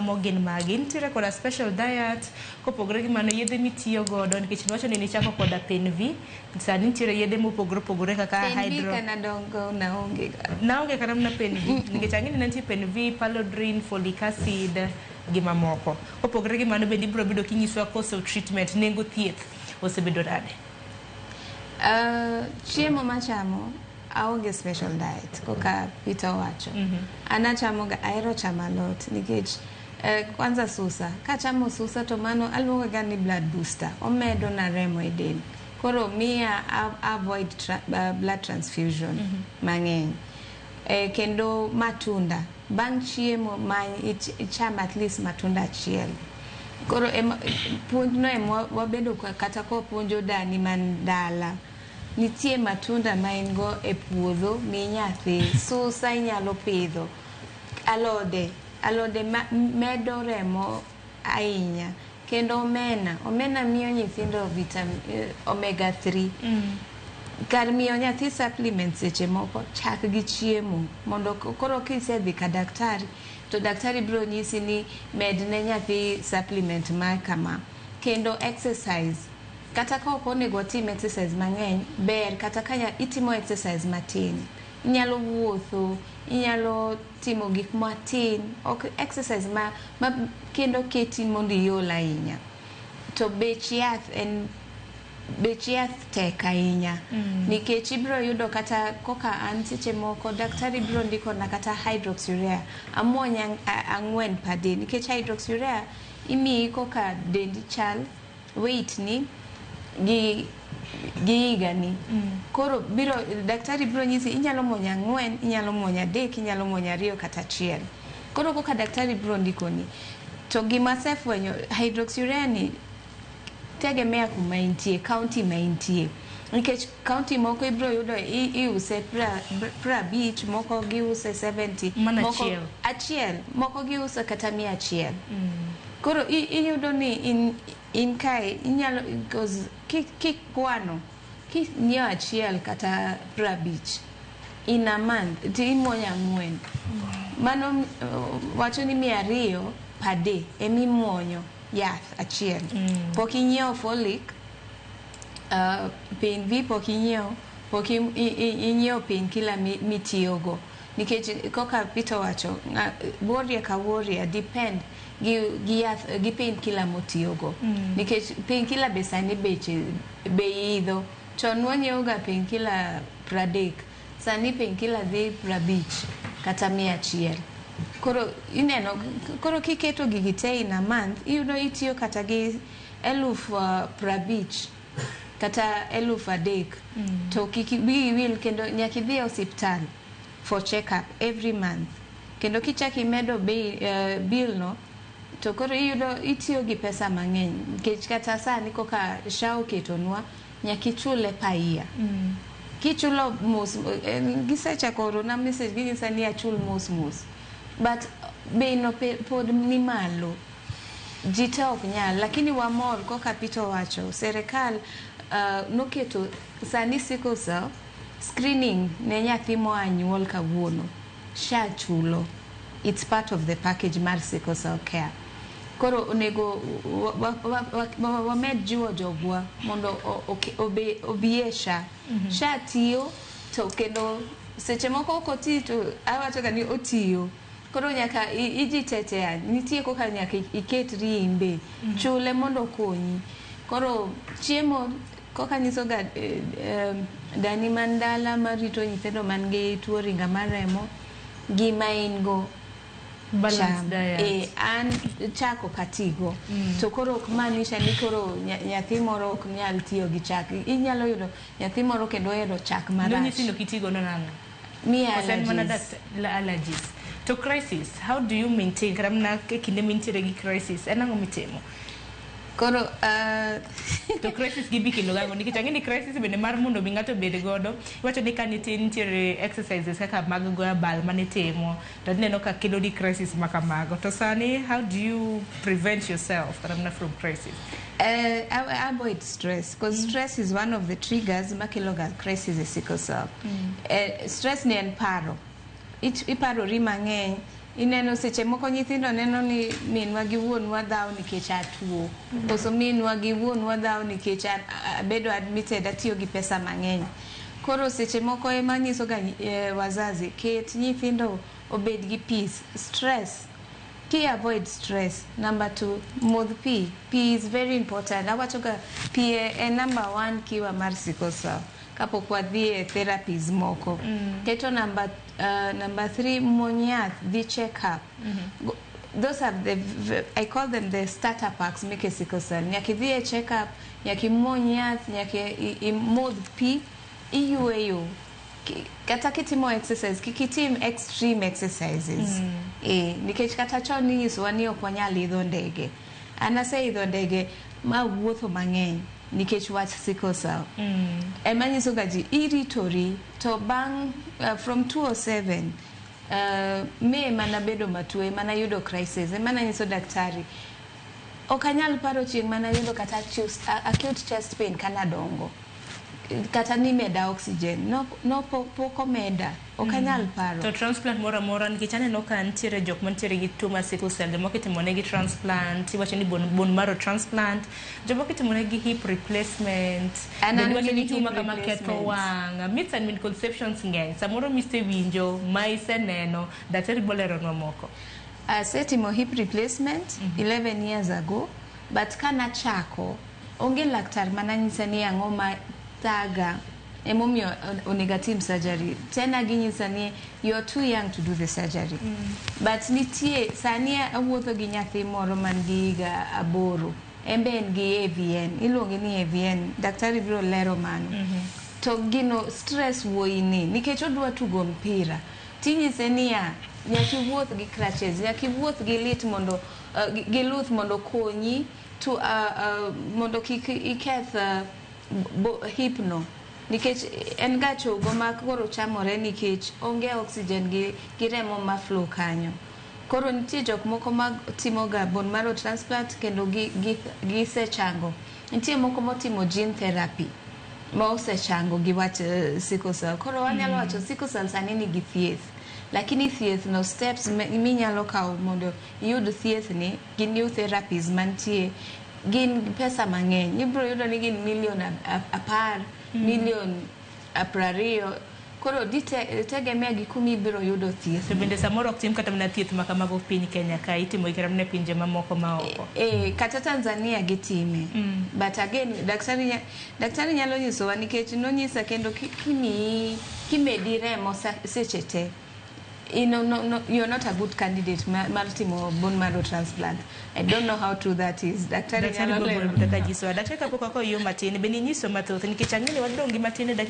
ichamo gin magi. Nitiere koda special diet kopogore gi mano yedhe mitiyo godo nikech niwacho ni nichako koda pain V. Sani nitiere yedhe mopogore opogore kaka hydro. Pain V kana dongo naonge. Naonge kata mana pain V. Nikech ang'e ni nitie pain V, palodrin, folic acid gi mamoko. Kopogore gi mano bende ibiro bedo kinyisowa course of treatment, nengo thieth osebedo nade? Chiemo machamo aonge special diet koka Peter wacho. Ahero chamo alot nikech kwanza susa. Kachamo susa to mano aluongo ga ni blood booster. Omedo na remo e del. Koro miya avoid blood transfusion mang'eny. Kendo matunda. Bang' chiemo icham at least matunda achiel. Koro puonjno wabedo kata ko puonjo dani man dala. Nitie matunda ma in go e puodho minyathi, susa inyalo pidho, alode medo remo ahinya, kendo omena miyo nyithindo vitamin omega 3. Kar miyo nyathi supplements seche moko chak gi chiemo mondo koro kisedhi ka daktari to daktari biro nyisi ni medne nyathi supplement ma kama. Kendo exercise, kata ka ok onego tim exercise mang'eny, ber kata ka itimo exercise matin. Inyalo wuotho, inyalo timo gik matin, ok exercise ma kendo keti mondo iol ahinya. To bech yath tek ahinya. Nikech ibiro yudo kata koka an seche moko daktari biro ndiko na kata hydroxyurea amuonya 4 per day. Nikech hydroxyurea imiyi koka dendi chal, weight ni gi higani. Koro daktari biro nyisi inyalo muonyo 4, inyalo muonyo 3, inyalo muonyo 2 kata 1. Koro koka daktari biro ndikoni. To gima asefwenyo, hydroxyurea ni tegemea kuma intie, county ma intie. Nikech county moko ibiro yudo iuse 50, moko giuse 70, moko achiel, moko giuse kata 100. Koro iyudo ni in kai inyalo kikwano kinyiewo achiel kata 50 in a month ti imuonyo 4. Mano wacho ni 200 per day emimuonyo yath achiel. Pok inyiewo folic, pain V pok inyiewo pain killer mitiyogo. Nikech koka Peter wacho, warrior ka warrior depend gi pain killer motiyogo. Nikech pain killer be sani beche be idho. Chon wanyiewoga pain killer 30, sani pain killer dhi 50 kata 100. Koro ineno, koro kiketo gigi te in a month, iyudo itiyo kata gi 50,000 kata 3,000. To kiki will kendo nyaki dhi hospital for check-up every month. Kendo kichaki medo bill no, to koro iyudo itiyo gi pesa mang'eny. Nikech kata sani koka SHA oketonwa nyaki chule per year. Kichulo mos, gisechako orona message ginyisa ni achul mos. But bei no pod ni malo. Jite ok nyal, lakini wamor koka Peter wacho, serikal noketo sani sickle cell screening ne nyathi moa nyuol kawuono. SHA chulo. It's part of the package mar sickle cell care. Koro onego wamed jiwo jogwa mondo obie SHA. SHA tiyo to kendo seche moko okoti to awacho ga ni otiyo. Koro nyaka ijitetea, nitie koka nyaka iket rimbe, chule mondo konyi. Koro chiemo koka nyiso ga dani mandala marito nyithindo man gi tuo ringa mar remo, gima in go balanced diet. An chako katigo. To koro ok maanisha ni koro nyathi moro ok nyal tiyo gi chak. Inyalo yudo nyathi moro kendo ohero chak marach. No nyithindo kitigo no nang'o? Allergies. To crisis, how do you maintain? Karamna kinde mintiere gi crisis, enang'o mitimo? Koro to crisis gibi kilo gango nikech ang'e ni crisis bende mar mondo mi ng'ato bed godo. Iwacho ni ka nitiere exercises kaka mag goya bal manitimo to neno ka kelo di crisis makamago. To sani, how do you prevent yourself from crisis? I avoid stress because stress is one of the triggers makeloga crisis e sickle cell. Stress ni en paro. Iparo ri mang'eny, ineno seche moko nyithindo neno ni minwa gi wuonwa dhaw nikech atuo koso minwa gi wuonwa dhaw nikech bedo admitted atiyo gi pesa mang'eny. Koro seche moko ema nyiso ga wazazi ket nyithindo obed gi peace. Stress, ki avoid stress. Number 2, modh pi. Pi is very important. Awacho ga pi e number 1 kiwa mar sickle cell kapok wadhi e therapies moko. Keto number 3, muony the check up. Those are I call them the starter packs make sickle cell. Nyaki dhi e check up, nyaki muony yath, nyaki modh pi, iyueyo. Kata kitimo exercise, kikitim extreme exercises. Nikech kata chon nyisowa ni ok wanyal idho ndege. An aseidho ndege ma wuotho mang'eny nikech wach sickle cell. Ema nyiso ga ji iritori to bang from 2007 me mana bedo matue mana yudo crisis. Mana nyiso daktari ok anyal paro chieng' mana yudo kata acute chest pain kana dongo. Kata ni meda oxygen no poko meda ok anyal paro. To transplant mora nikech aneno ka ntiere jok mantiere gi tuo mar sickle cell, jomoko itimonegi transplant, iwacho ni bone marrow transplant, jomoko itimonegi hip replacement, iwacho ni tuo kama ketho wang'. Myths and misconceptions ng'eny. Samoro misewinjo ma iseneno daktari boleronwa moko. Asetimo hip replacement 11 years ago, but kana chako onge laktar mananyisa ni ang'o ma taga emomiyo onegative surgery. Tena ginyisa ni you're too young to do the surgery. But nitie sani awuotho gi nyathi moro man gi higa 8, embe en gi AVN, iluonge ni AVN, daktari biro lero mano. To gino stress wuoyini nikech odwa tugo mpira, tinyise ni nyaki wuoth gi crutches, nyaki wuoth gi lit mondo gi luth mondo konyi to mondo kik iketh hip no, nikech en ga chogo ma koro chamore nikech onge oxygen gi remo ma flow kanyo. Koro nitie jok moko mag timo ga bone marrow transplant kendo gi sechango. Nitie moko motimo gene therapy ma osechango gi wach sickle cell. Koro wanyalo wacho sickle cell sani nigi thieth, lakini thieth no steps minyalo kawo mondo iyud thieth ni gi new therapies mantie gin pesa mang'eny. Ibro yudo ni gin million 10, million 20. Koro tegemea gi kumi ibiro yudo thieth. To bende samoro ok tim kata mana thieth ma kamago piny Kenya ka itimo ikram ne pinje mamoko maoko. Kata Tanzania gitime. But again daktari nyalo nyisowa nikech nonyisa kendo kimedi remo seche te. No, you're not a good candidate martimo bone marrow transplant. I don't know how true that is. Daktari nyalo lero. Daktari kapok ako yo matin bende nyiso mathoth nikech ang'eni wadong gi matin dakika